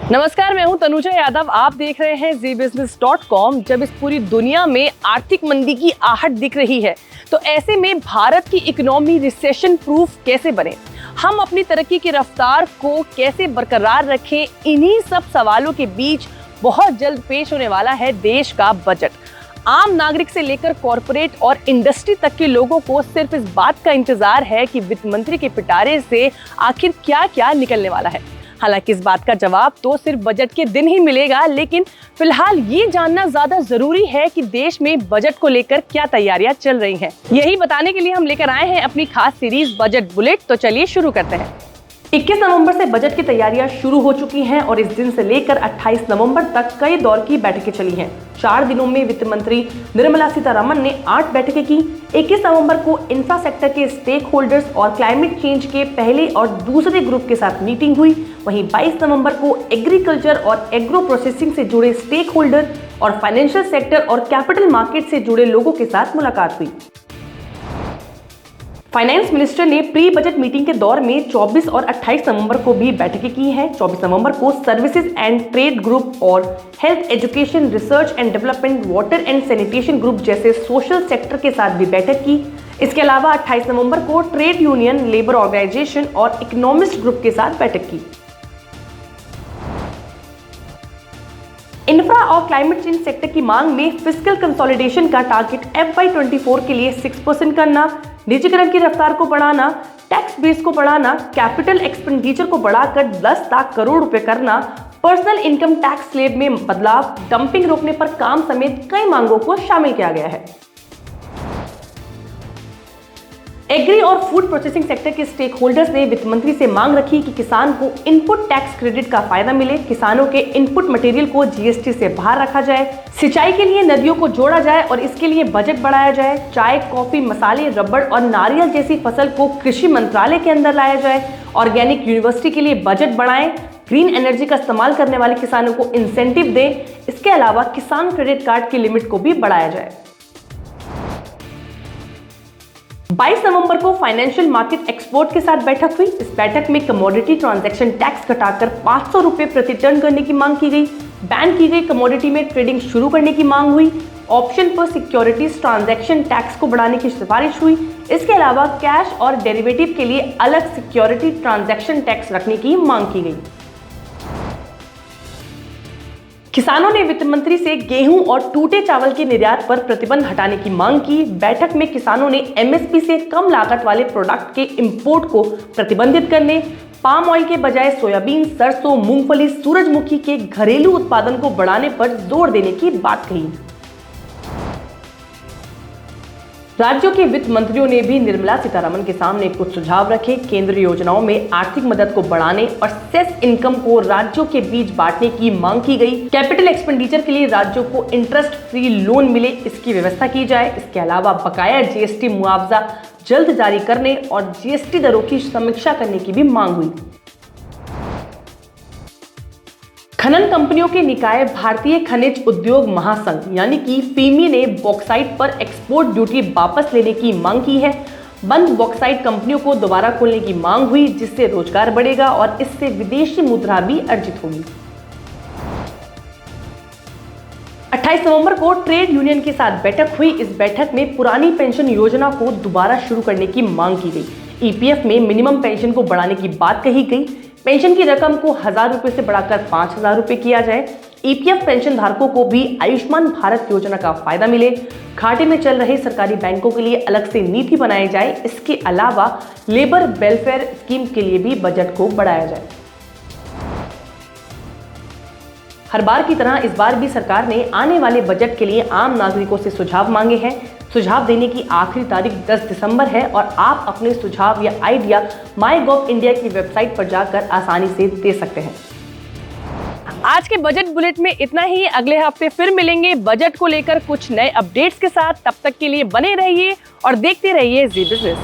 नमस्कार, मैं हूं तनुजा यादव। आप देख रहे हैं zbusiness.com। जब इस पूरी दुनिया में आर्थिक मंदी की आहट दिख रही है, तो ऐसे में भारत की इकोनॉमी रिसेशन प्रूफ कैसे बने, हम अपनी तरक्की की रफ्तार को कैसे बरकरार रखें, इन्हीं सब सवालों के बीच बहुत जल्द पेश होने वाला है देश का बजट। आम नागरिक से लेकर कॉरपोरेट और इंडस्ट्री तक के लोगों को सिर्फ इस बात का इंतजार है कि वित्त मंत्री के पिटारे से आखिर क्या क्या निकलने वाला है। हालांकि इस बात का जवाब तो सिर्फ बजट के दिन ही मिलेगा, लेकिन फिलहाल ये जानना ज्यादा जरूरी है कि देश में बजट को लेकर क्या तैयारियां चल रही हैं। यही बताने के लिए हम लेकर आए हैं अपनी खास सीरीज बजट बुलेट। तो चलिए शुरू करते हैं। 21 नवंबर से बजट की तैयारियां शुरू हो चुकी हैं और इस दिन से लेकर 28 नवंबर तक कई दौर की बैठकें चली हैं। 4 दिनों में वित्त मंत्री निर्मला सीतारमण ने 8 बैठकें की। 21 नवंबर को इंफ्रा सेक्टर के स्टेक होल्डर्स और क्लाइमेट चेंज के पहले और दूसरे ग्रुप के साथ मीटिंग हुई। वहीं 22 नवंबर को एग्रीकल्चर और एग्रो प्रोसेसिंग से जुड़े स्टेक होल्डर और फाइनेंशियल सेक्टर और कैपिटल मार्केट से जुड़े लोगों के साथ मुलाकात हुई। फाइनेंस मिनिस्टर ने प्री बजट मीटिंग के दौर में 24 और 28 नवंबर को भी बैठकें की हैं। 24 नवंबर को सर्विसेज एंड ट्रेड ग्रुप और health, education, research and development, water and sanitation group जैसे सोशल सेक्टर के साथ भी बैठक की। इसके अलावा 28 नवंबर को ट्रेड यूनियन, लेबर ऑर्गेनाइजेशन और इकोनॉमिस्ट ग्रुप के साथ बैठक की। इंफ्रा और क्लाइमेट चेंज सेक्टर की मांग में फिस्कल कंसोलिडेशन का टारगेट FY24 के लिए 6% करना, निजीकरण की रफ्तार को बढ़ाना, टैक्स बेस को बढ़ाना, कैपिटल एक्सपेंडिचर को बढ़ाकर 10 लाख करोड़ रुपए करना, पर्सनल इनकम टैक्स स्लैब में बदलाव, डंपिंग रोकने पर काम समेत कई मांगों को शामिल किया गया है। एग्री और फूड प्रोसेसिंग सेक्टर के स्टेक होल्डर्स ने वित्त मंत्री से मांग रखी कि किसान को इनपुट टैक्स क्रेडिट का फायदा मिले, किसानों के इनपुट मटेरियल को GST से बाहर रखा जाए, सिंचाई के लिए नदियों को जोड़ा जाए और इसके लिए बजट बढ़ाया जाए, चाय, कॉफी, मसाले, रबड़ और नारियल जैसी फसल को कृषि मंत्रालय के अंदर लाया जाए, ऑर्गेनिक यूनिवर्सिटी के लिए बजट बढ़ाएं, ग्रीन एनर्जी का इस्तेमाल करने वाले किसानों को इंसेंटिव दें। इसके अलावा किसान क्रेडिट कार्ड की लिमिट को भी बढ़ाया जाए। 22 नवंबर को फाइनेंशियल मार्केट एक्सपोर्ट के साथ बैठक हुई। इस बैठक में कमोडिटी ट्रांजैक्शन टैक्स घटाकर 500 रुपए प्रति टन करने की मांग की गई। बैन की गई कमोडिटी में ट्रेडिंग शुरू करने की मांग हुई। ऑप्शन पर सिक्योरिटीज ट्रांजैक्शन टैक्स को बढ़ाने की सिफारिश हुई। इसके अलावा कैश और डेरिवेटिव के लिए अलग सिक्योरिटी ट्रांजैक्शन टैक्स रखने की मांग की गई। किसानों ने वित्त मंत्री से गेहूं और टूटे चावल के निर्यात पर प्रतिबंध हटाने की मांग की। बैठक में किसानों ने MSP से कम लागत वाले प्रोडक्ट के इंपोर्ट को प्रतिबंधित करने, पाम ऑयल के बजाय सोयाबीन, सरसों, मूंगफली, सूरजमुखी के घरेलू उत्पादन को बढ़ाने पर जोर देने की बात कही। राज्यों के वित्त मंत्रियों ने भी निर्मला सीतारमण के सामने कुछ सुझाव रखे। केंद्रीय योजनाओं में आर्थिक मदद को बढ़ाने और सेस इनकम को राज्यों के बीच बांटने की मांग की गई। कैपिटल एक्सपेंडिचर के लिए राज्यों को इंटरेस्ट फ्री लोन मिले, इसकी व्यवस्था की जाए। इसके अलावा बकाया GST मुआवजा जल्द जारी करने और GST दरों की समीक्षा करने की भी मांग हुई। खनन कंपनियों के निकाय भारतीय खनिज उद्योग महासंघ यानी कि FIMI ने बॉक्साइट पर एक्सपोर्ट ड्यूटी वापस लेने की मांग की है। बंद बॉक्साइट कंपनियों को दोबारा खोलने की मांग हुई, जिससे रोजगार बढ़ेगा और इससे विदेशी मुद्रा भी अर्जित होगी। 28 नवंबर को ट्रेड यूनियन के साथ बैठक हुई। इस बैठक में पुरानी पेंशन योजना को दोबारा शुरू करने की मांग की गई। EPF में मिनिमम पेंशन को बढ़ाने की बात कही गई। पेंशन की रकम को 1000 रुपए से बढ़ाकर 5000 रुपए किया जाए। EPF पेंशन धारकों को भी आयुष्मान भारत योजना का फायदा मिले। घाटे में चल रहे सरकारी बैंकों के लिए अलग से नीति बनाई जाए। इसके अलावा लेबर वेलफेयर स्कीम के लिए भी बजट को बढ़ाया जाए। हर बार की तरह इस बार भी सरकार ने आने वाले बजट के लिए आम नागरिकों से सुझाव मांगे हैं। सुझाव देने की आखिरी तारीख 10 दिसंबर है और आप अपने सुझाव या आइडिया माईगॉव इंडिया की वेबसाइट पर जाकर आसानी से दे सकते हैं। आज के बजट बुलेट में इतना ही। अगले हफ्ते फिर मिलेंगे बजट को लेकर कुछ नए अपडेट्स के साथ। तब तक के लिए बने रहिए और देखते रहिए जी बिजनेस।